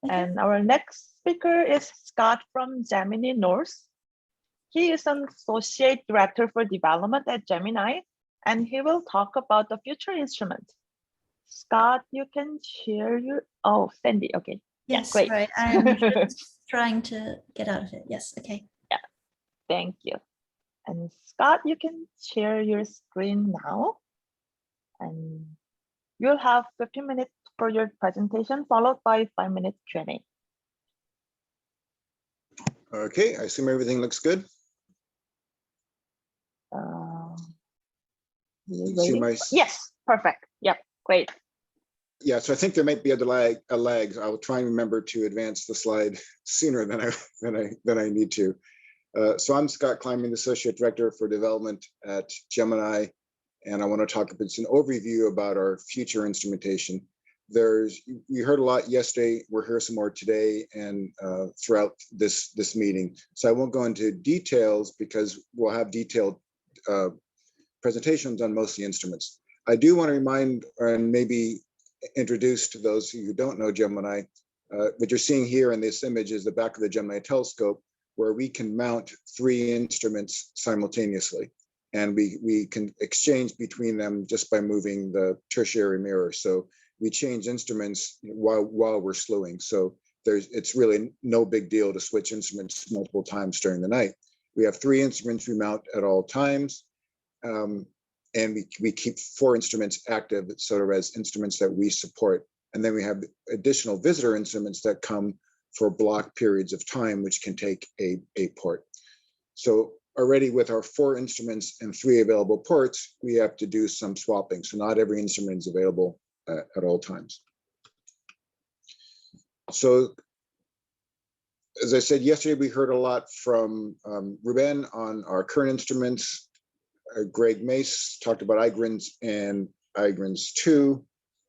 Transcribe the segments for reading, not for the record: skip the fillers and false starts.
Okay. And our next speaker is Scott from Gemini North. He is an associate director for development at Gemini, and he will talk about the future instrument. Scott, you can share your, oh, Sandy, okay. Yes, yeah, great. right. I'm just trying to get out of it. Yes, okay. Yeah, thank you. And Scott, you can share your screen now. And you'll have 15 minutes for your presentation, followed by 5-minute Q&A. Okay, I assume everything looks good. Yes, perfect. Yep, great. Yeah, so I think there might be a lag. I'll try and remember to advance the slide sooner than I need to. So I'm Scot Kleinman, the Associate Director for Development at Gemini, and I want to talk about an overview about our future instrumentation. We heard a lot yesterday. We'll hear some more today and throughout this meeting. So I won't go into details because we'll have detailed presentations on most of the instruments. I do want to remind and maybe introduce to those who don't know Gemini, what you're seeing here in this image is the back of the Gemini telescope, where we can mount 3 instruments simultaneously. And we can exchange between them just by moving the tertiary mirror. So we change instruments while we're slewing. So it's really no big deal to switch instruments multiple times during the night. We have 3 instruments we mount at all times. And we keep 4 instruments active, sort of as instruments that we support. And then we have additional visitor instruments that come for block periods of time, which can take a port. So already with our 4 instruments and 3 available ports, we have to do some swapping. So not every instrument is available at all times. So as I said yesterday, we heard a lot from Ruben on our current instruments. Greg Mace talked about iGrins and iGrins 2,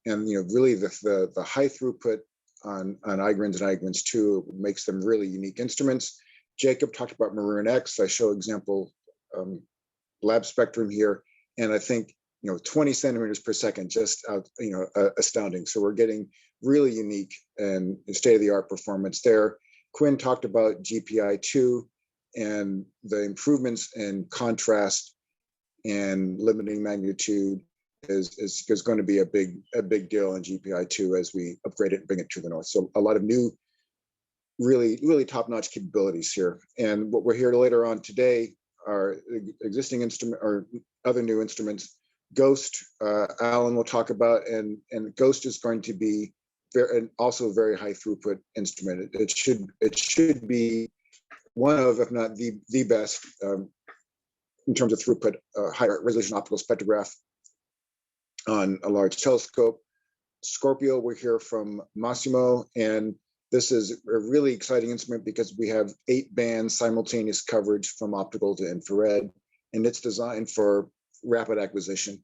and really the high throughput on iGrins and iGrins 2 makes them really unique instruments. Jacob talked about Maroon X. I show example lab spectrum here, and I think 20 centimeters per second, just astounding. So we're getting really unique and state-of-the-art performance there. Quinn talked about GPI2 and the improvements in contrast and limiting magnitude is going to be a big deal in GPI2 as we upgrade it and bring it to the north. So a lot of new, really top-notch capabilities here. And what we're here later on today are existing instrument or other new instruments. Ghost, Alan will talk about, and Ghost is going to be also a very high throughput instrument. It should be one of, if not the best, in terms of throughput, high resolution optical spectrograph on a large telescope. Scorpio, we're here from Massimo, and this is a really exciting instrument because we have 8 bands simultaneous coverage from optical to infrared, and it's designed for rapid acquisition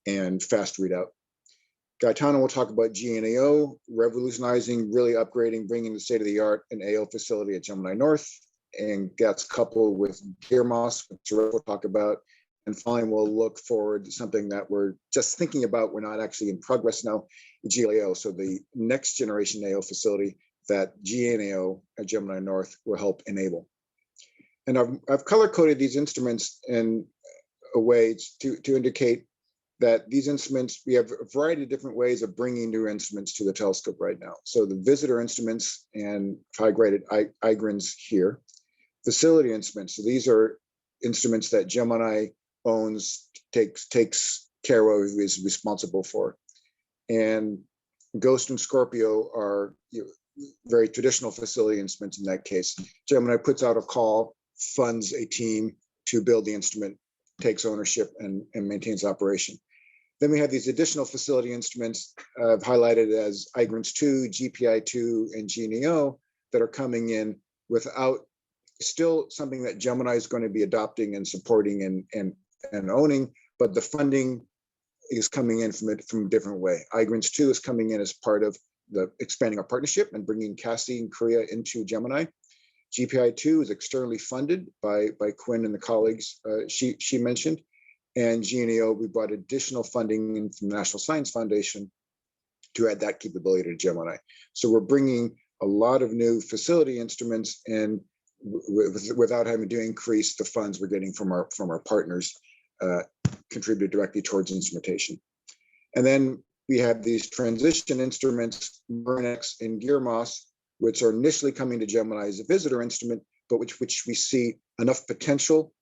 and fast readout. Gaetano will talk about GNAO, revolutionizing, really upgrading, bringing the state-of-the-art an AO facility at Gemini North, and that's coupled with GearMOS, which we'll talk about. And finally, we'll look forward to something that we're just thinking about. We're not actually in progress now, GLAO, so the next generation AO facility that GNAO at Gemini North will help enable. And I've color-coded these instruments in a way to indicate that these instruments, we have a variety of different ways of bringing new instruments to the telescope right now. So the visitor instruments, and I graded iGrins here. Facility instruments, so these are instruments that Gemini owns, takes care of, is responsible for. And Ghost and Scorpio are very traditional facility instruments in that case. Gemini puts out a call, funds a team to build the instrument, takes ownership and maintains operation. Then we have these additional facility instruments highlighted as iGrins 2, GPI2, and GNAO that are coming in without still something that Gemini is going to be adopting and supporting and owning, but the funding is coming in from a different way. iGrins 2 is coming in as part of the expanding our partnership and bringing Cassie and Korea into Gemini. GPI2 is externally funded by Quinn and the colleagues she mentioned. And GNAO, we brought additional funding in from the National Science Foundation to add that capability to Gemini. So we're bringing a lot of new facility instruments, and without having to increase the funds we're getting from our partners, contribute directly towards instrumentation. And then we have these transition instruments, Mernex and GearMoss, which are initially coming to Gemini as a visitor instrument, but which we see enough potential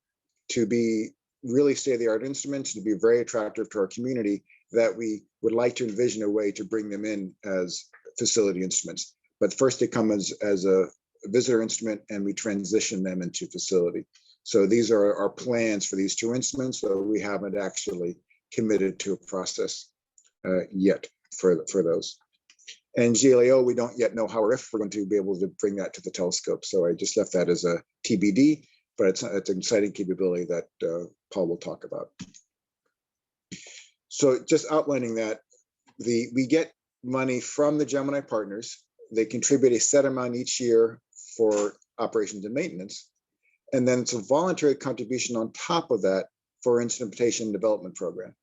to be really state-of-the-art instruments, to be very attractive to our community, that we would like to envision a way to bring them in as facility instruments. But first they come as a visitor instrument, and we transition them into facility. So these are our plans for these two instruments, though we haven't actually committed to a process yet for those. And GLAO, we don't yet know how or if we're going to be able to bring that to the telescope. So I just left that as a TBD, but it's an exciting capability that Paul will talk about. So just outlining that, we get money from the Gemini partners. They contribute a set amount each year for operations and maintenance. And then it's a voluntary contribution on top of that for instrumentation development program.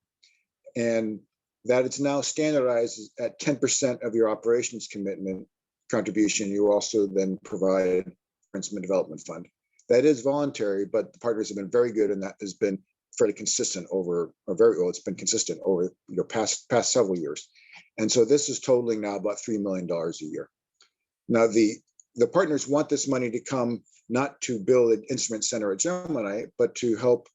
And that it's now standardized at 10% of your operations commitment contribution. You also then provide instrument development fund. That is voluntary, but the partners have been very good, and that has been fairly consistent over, or very well, it's been consistent over past several years. And so this is totaling now about $3 million a year. Now the partners want this money to come not to build an instrument center at Gemini, but to help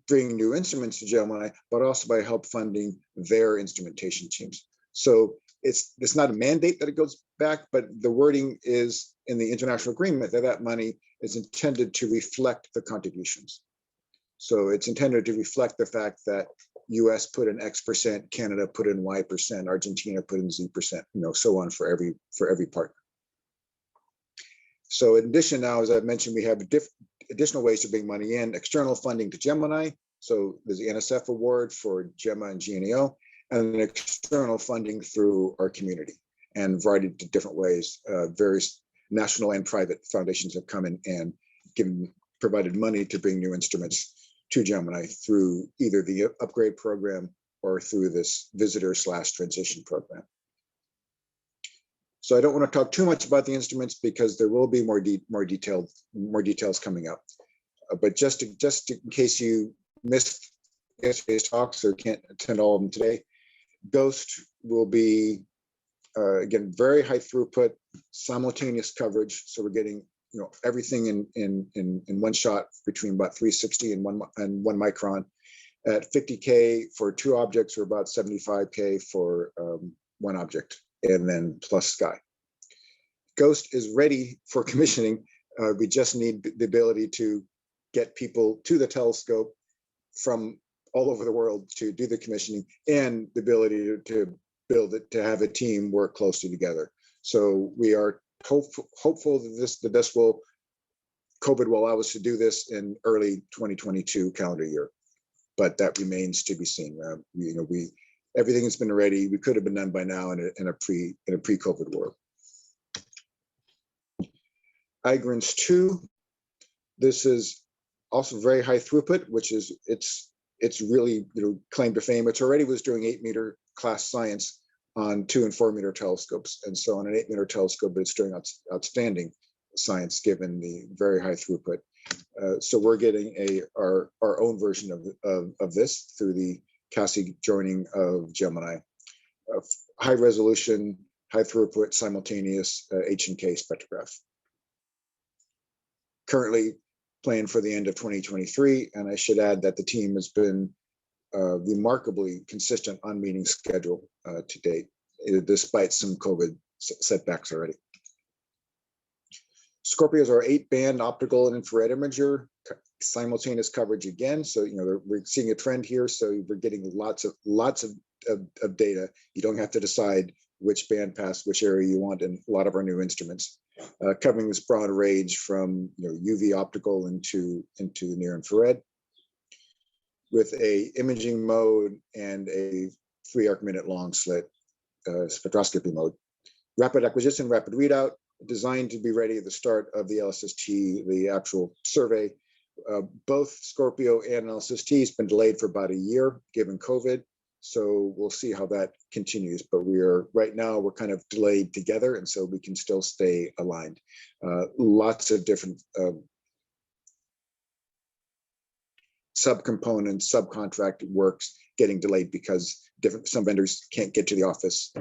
bring new instruments to Gemini, but also by help funding their instrumentation teams. So it's not a mandate that it goes back, but the wording is in the international agreement that money is intended to reflect the contributions. So it's intended to reflect the fact that US put in X%, Canada put in Y%, Argentina put in Z%, so on for every partner. So in addition now, as I've mentioned, we have additional ways to bring money in: external funding to Gemini. So there's the NSF award for GEMA and GNEO, and then external funding through our community, and a variety of different ways. Various national and private foundations have come in and provided money to bring new instruments to Gemini through either the upgrade program or through this visitor/transition program. So I don't want to talk too much about the instruments because there will be more details coming up. But just in case you missed yesterday's talks or can't attend all of them today, GHOST will be again very high throughput, simultaneous coverage. So we're getting everything in one shot between about 360 and one micron at 50K for two objects, or about 75K for one object, and then plus sky. GHOST is ready for commissioning. We just need the ability to get people to the telescope from all over the world to do the commissioning, and the ability to build it, to have a team work closely together. So we are hopeful that COVID will allow us to do this in early 2022 calendar year, but that remains to be seen. Everything has been ready. We could have been done by now in a pre-COVID world. iGRINS 2. This is also very high throughput, which is it's really claim to fame. It's already was doing 8-meter class science on 2 and 4 meter telescopes, and so on an 8-meter telescope, it's doing outstanding science given the very high throughput. So we're getting our own version of this through the CASI joining of Gemini. High resolution, high throughput, simultaneous H&K spectrograph. Currently planned for the end of 2023, and I should add that the team has been remarkably consistent on meeting schedule to date, despite some COVID setbacks already. Scorpio is our 8-band optical and infrared imager, simultaneous coverage again. So we're seeing a trend here. So we're getting lots of data. You don't have to decide which band pass, which area you want in a lot of our new instruments, covering this broad range from UV optical into the near infrared, with a imaging mode and a 3 arc-minute long slit spectroscopy mode. Rapid acquisition, rapid readout, designed to be ready at the start of the LSST, the actual survey. Both Scorpio and LSST has been delayed for about a year given COVID. So we'll see how that continues, but right now we're kind of delayed together, and so we can still stay aligned. Lots of different subcomponents, subcontract works getting delayed because some vendors can't get to the office,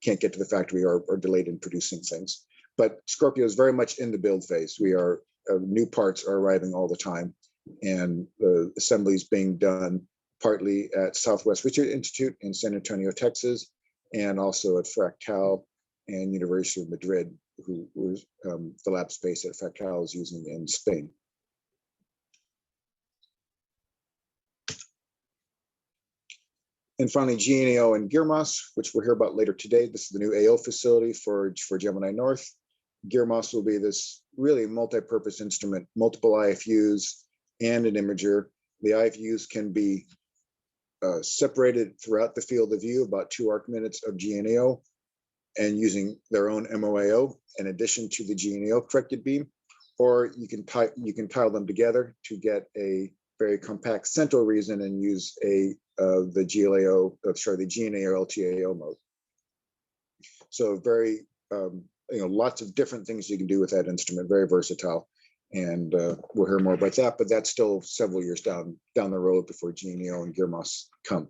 can't get to the factory, or delayed in producing things. But Scorpio is very much in the build phase. New parts are arriving all the time, and the assembly is being done partly at Southwest Research Institute in San Antonio, Texas, and also at Fractal and University of Madrid, who was the lab space that Fractal is using in Spain. And finally, GNAO and Gearmas, which we'll hear about later today. This is the new AO facility for Gemini North. Gearmas will be this really multi-purpose instrument, multiple IFUs and an imager. The IFUs can be separated throughout the field of view, about 2 arc minutes of GNAO, and using their own MOAO in addition to the GNAO corrected beam, or you can tile them together to get a very compact central region and use the GNAO LTAO mode. So very lots of different things you can do with that instrument, very versatile. And we'll hear more about that, but that's still several years down the road before GNAO and Gearmas come.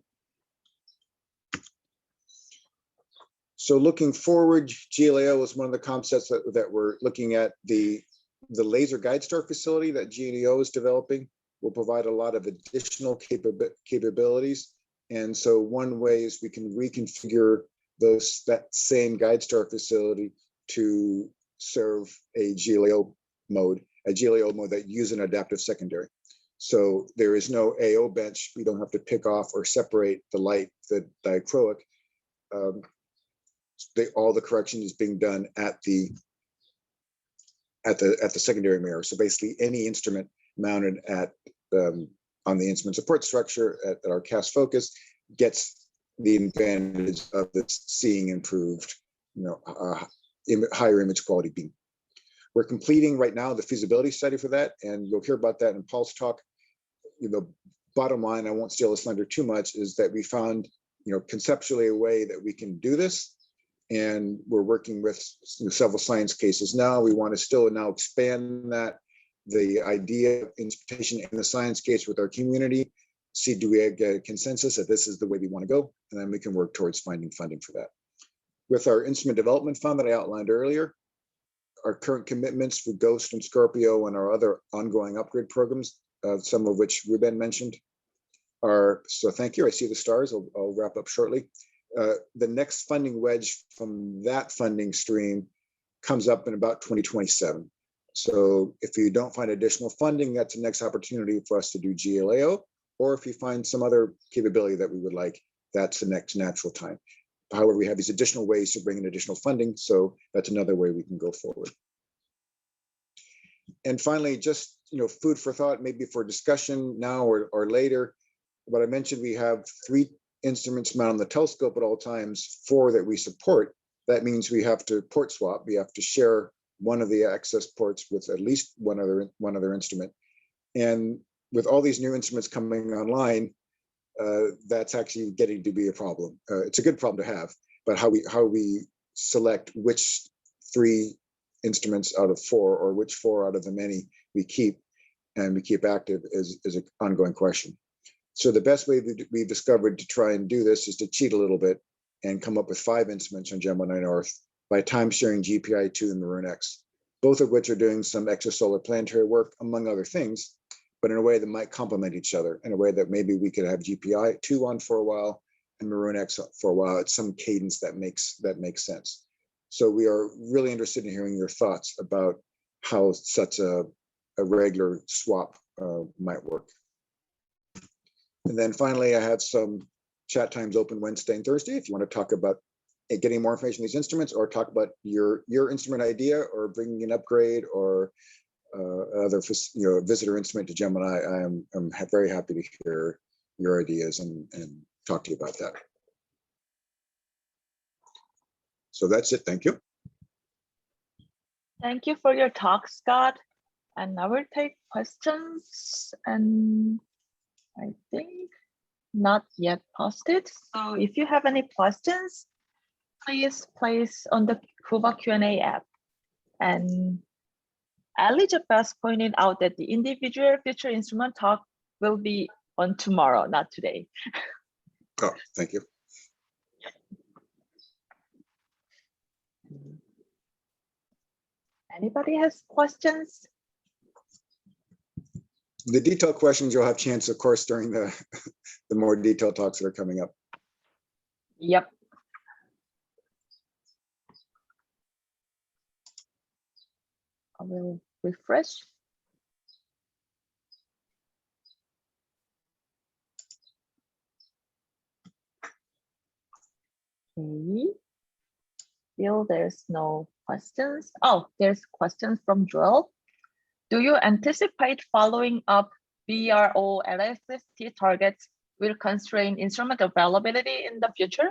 So looking forward, GLAO is one of the concepts that we're looking at. The laser guide star facility that GNAO is developing will provide a lot of additional capabilities. And so one way is we can reconfigure that same guide star facility to serve a GLAO mode that use an adaptive secondary. So there is no AO bench. We don't have to pick off or separate the light, the diachroic. All the correction is being done at the secondary mirror. So basically, any instrument mounted on the instrument support structure at our cast focus gets the advantage of its seeing improved, higher image quality beam. We're completing right now the feasibility study for that, and you'll hear about that in Paul's talk. Bottom line, I won't steal his thunder too much, is that we found, conceptually a way that we can do this, and we're working with several science cases now. We want to still now expand the idea of instrumentation in the science case with our community, see do we get a consensus that this is the way we want to go, and then we can work towards finding funding for that. With our instrument development fund that I outlined earlier, our current commitments for Ghost and Scorpio and our other ongoing upgrade programs, some of which Ruben mentioned, are, so thank you. I see the stars. I'll wrap up shortly. The next funding wedge from that funding stream comes up in about 2027. So if you don't find additional funding, that's the next opportunity for us to do GLAO, or if you find some other capability that we would like, that's the next natural time. However, we have these additional ways to bring in additional funding, so that's another way we can go forward. And finally, just food for thought, maybe for discussion now or later. What I mentioned, we have 3 instruments mounted on the telescope at all times, 4 that we support. That means we have to port swap. We have to share one of the access ports with at least one other instrument. And with all these new instruments coming online, that's actually getting to be a problem. It's a good problem to have, but how we select which 3 instruments out of 4, or which 4 out of the many we keep active is an ongoing question. So the best way we've discovered to try and do this is to cheat a little bit and come up with 5 instruments on Gemini North by time sharing GPI2 and Maroon X, both of which are doing some extrasolar planetary work, among other things, but in a way that might complement each other, in a way that maybe we could have GPI2 on for a while and Maroon X for a while at some cadence that makes sense. So we are really interested in hearing your thoughts about how such a regular swap might work. And then finally, I have some chat times open Wednesday and Thursday if you want to talk about getting more information on these instruments, or talk about your instrument idea, or bringing an upgrade, or other visitor instrument to Gemini. I'm very happy to hear your ideas and talk to you about that. So that's it. Thank you. Thank you for your talk, Scott. And now we'll take questions. And I think not yet posted. So if you have any questions, please place on the Kuva Q&A app. And Elizabeth pointed out that the individual future instrument talk will be on tomorrow, not today. Oh, thank you. Anybody has questions? The detailed questions you'll have chance, of course, during the more detailed talks that are coming up. Yep. I will refresh. Okay. Still, there's no questions. Oh, there's questions from Joel. Do you anticipate following up BRO LSST targets will constrain instrument availability in the future?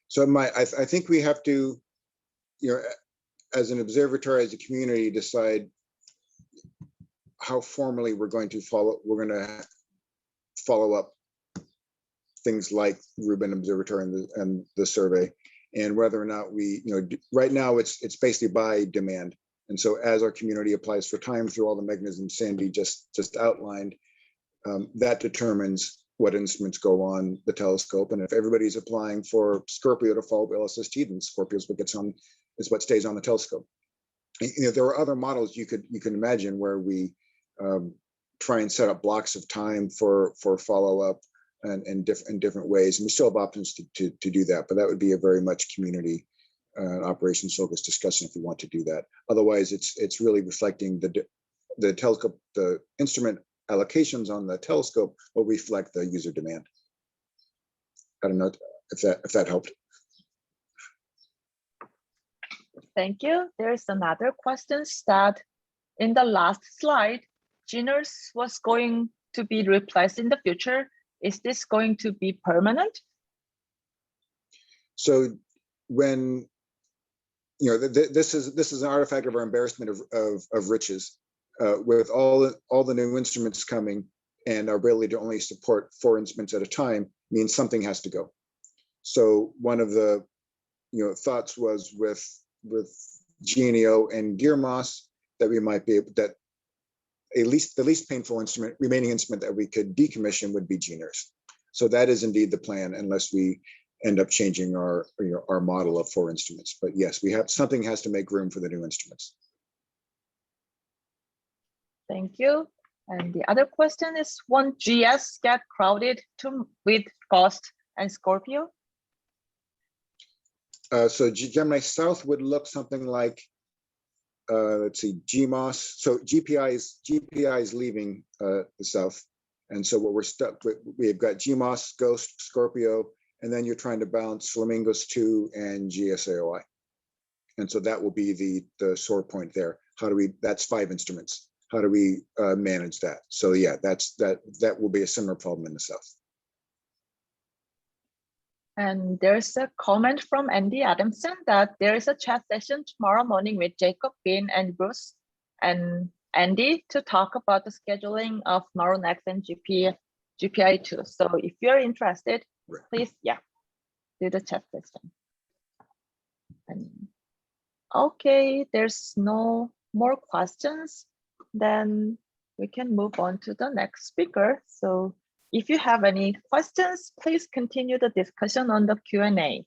So I think we have to, as an observatory, as a community, decide how formally we're going to follow up things like Rubin Observatory and the survey, and whether or not we, right now it's basically by demand. And so as our community applies for time through all the mechanisms Sandy just outlined, that determines what instruments go on the telescope. And if everybody's applying for Scorpio to follow LSST, then Scorpio is what stays on the telescope. There are other models you can imagine where we try and set up blocks of time for follow-up and different ways. And we still have options to do that, but that would be a very much community operations focused discussion if we want to do that. Otherwise, it's really reflecting the telescope, the instrument allocations on the telescope will reflect the user demand. I don't know if that helped. Thank you. There's another question that in the last slide, Genus was going to be replaced in the future. Is this going to be permanent? So when this is an artifact of our embarrassment of riches, with all the new instruments coming and our ability to only support 4 instruments at a time means something has to go. So one of the thoughts was with GNEO and GearMOS that we might be able, that the least painful remaining instrument that we could decommission would be GNERS. So that is indeed the plan, unless we end up changing our model of 4 instruments. But yes, something has to make room for the new instruments. Thank you. And the other question is, won't GS get crowded with Ghost and Scorpio? So Gemini South would look something like, let's see, GMOS. So GPI is leaving the South. And so what we're stuck with, we've got GMOS, Ghost, Scorpio, and then you're trying to balance Flamingos 2 and GSAOI. And so that will be the sore point there. That's 5 instruments. How do we manage that? So yeah, that will be a similar problem in the South. And there's a comment from Andy Adamson that there is a chat session tomorrow morning with Jacob, Bin, and Bruce and Andy to talk about the scheduling of NOIRLab and GPI2. So if you're interested, please, do the chat session. And okay, there's no more questions. Then we can move on to the next speaker. So if you have any questions, please continue the discussion on the Q&A.